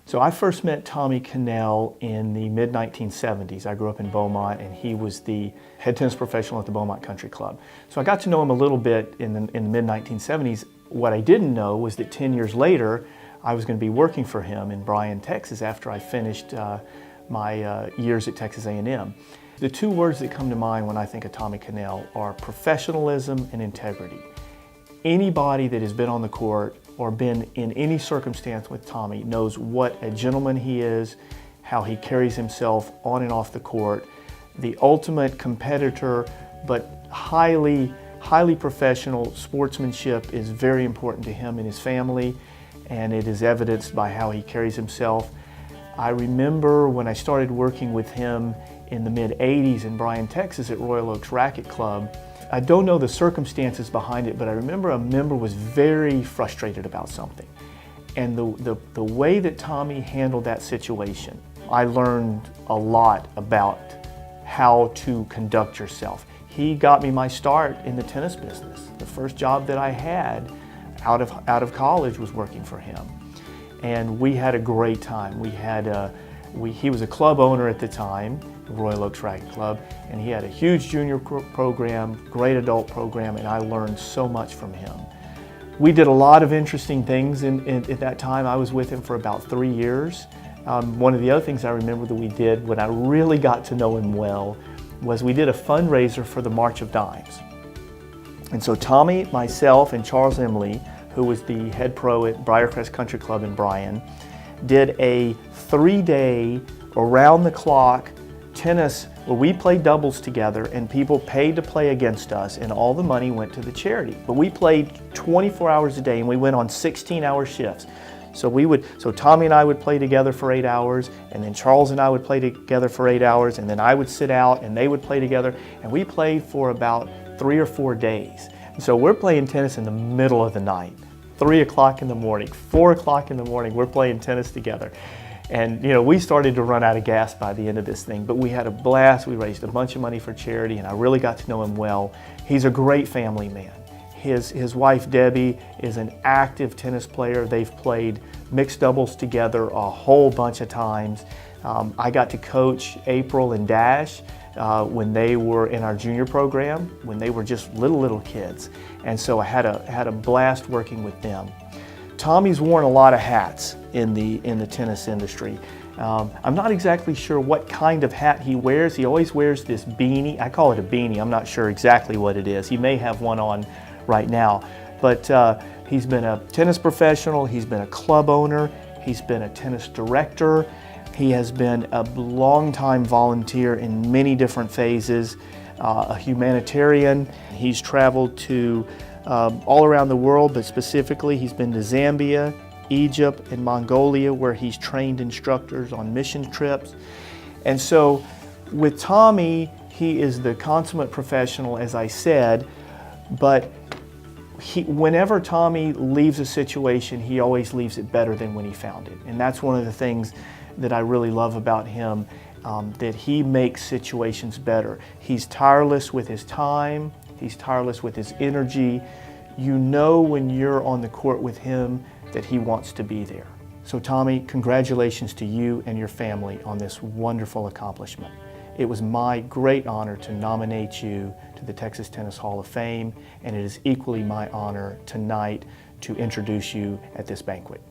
So I first met Tommy Connell in the mid-1970s. I grew up in Beaumont, and he was the head tennis professional at the Beaumont Country Club. So I got to know him a little bit in the mid-1970s. What I didn't know was that 10 years later, I was going to be working for him in Bryan, Texas after I finished my years at Texas A&M. The two words that come to mind when I think of Tommy Connell are professionalism and integrity. Anybody that has been on the court or been in any circumstance with Tommy knows what a gentleman he is, how he carries himself on and off the court, the ultimate competitor, but highly professional. Sportsmanship is very important to him and his family, and it is evidenced by how he carries himself. I remember when I started working with him in the mid-80s in Bryan, Texas at Royal Oaks Racquet Club. I don't know the circumstances behind it, but I remember a member was very frustrated about something. And the way that Tommy handled that situation, I learned a lot about how to conduct yourself. He got me my start in the tennis business. The first job that I had out of college was working for him. And we had a great time. He was a club owner at the time, Royal Oaks Racquet Club, and he had a huge junior program, great adult program, and I learned so much from him. We did a lot of interesting things at that time. I was with him for about 3 years. One of the other things I remember that we did when I really got to know him well was we did a fundraiser for the March of Dimes. And so Tommy, myself, and Charles Emily, who was the head pro at Briarcrest Country Club in Bryan, did a 3-day around-the-clock tennis where we played doubles together and people paid to play against us, and all the money went to the charity. But we played 24 hours a day and we went on 16-hour shifts. So Tommy and I would play together for 8 hours, and then Charles and I would play together for 8 hours, and then I would sit out and they would play together, and we played for about 3 or 4 days. And so we're playing tennis in the middle of the night, 3 o'clock in the morning, 4 o'clock in the morning, we're playing tennis together. And we started to run out of gas by the end of this thing, but we had a blast. We raised a bunch of money for charity, and I really got to know him well. He's a great family man. His wife Debbie is an active tennis player. They've played mixed doubles together a whole bunch of times. I got to coach April and Dash when they were in our junior program, when they were just little kids. And so I had a blast working with them. Tommy's worn a lot of hats in the tennis industry. I'm not exactly sure what kind of hat he wears. He always wears this beanie. I call it a beanie. I'm not sure exactly what it is. He may have one on right now. But he's been a tennis professional. He's been a club owner. He's been a tennis director. He has been a longtime volunteer in many different phases, a humanitarian. He's traveled to all around the world, but specifically he's been to Zambia, Egypt, and Mongolia, where he's trained instructors on mission trips. And so with Tommy, he is the consummate professional, as I said, but whenever Tommy leaves a situation, he always leaves it better than when he found it. And that's one of the things that I really love about him, that he makes situations better. He's tireless with his time. He's tireless with his energy. You know when you're on the court with him that he wants to be there. So Tommy, congratulations to you and your family on this wonderful accomplishment. It was my great honor to nominate you to the Texas Tennis Hall of Fame, and it is equally my honor tonight to introduce you at this banquet.